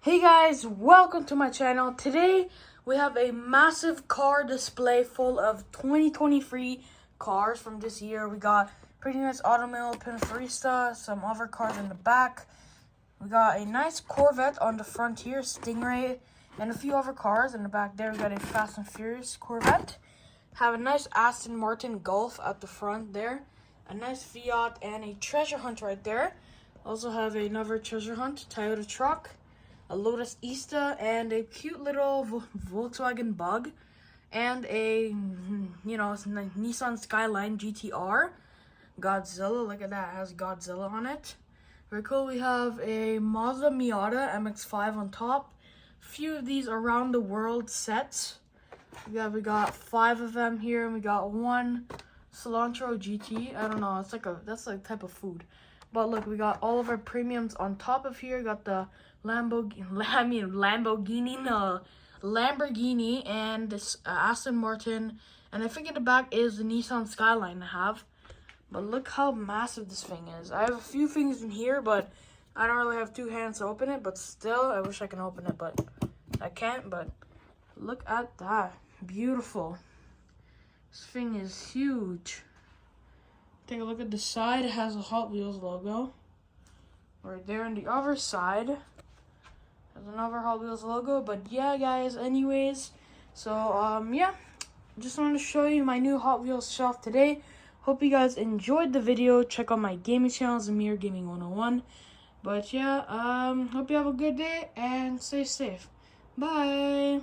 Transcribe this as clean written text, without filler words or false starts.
Hey guys, welcome to my channel. Today we have a massive car display full of 2023 cars from this year. We got pretty nice Automobile Pinfarista, some other cars in the back. We got a nice Corvette on the front here, Stingray, and a few other cars in the back there. We got a Fast and Furious Corvette. Have a nice Aston Martin Golf at the front there. A nice Fiat and a treasure hunt right there. Also have another treasure hunt, Toyota truck. A Lotus Easta, and a cute little Volkswagen Bug, and a, Nissan Skyline GTR. Godzilla, look at that, it has Godzilla on it. Very cool. We have a Mazda Miata MX-5 on top. A few of these around the world sets. We got 5 of them here, and we got one Cilantro GT. I don't know, that's like type of food. But look, we got all of our premiums on top of here. Got the Lamborghini and this Aston Martin. And I think in the back is the Nissan Skyline I have. But look how massive this thing is. I have a few things in here, but I don't really have 2 hands to open it. But still, I wish I can open it, but I can't. But look at that. Beautiful. This thing is huge. Take a look at the side. It has a Hot Wheels logo. Right there on the other side. There's another Hot Wheels logo. But yeah, guys, anyways. So, yeah. Just wanted to show you my new Hot Wheels shelf today. Hope you guys enjoyed the video. Check out my gaming channel, Zamir Gaming 101. But yeah, hope you have a good day and stay safe. Bye.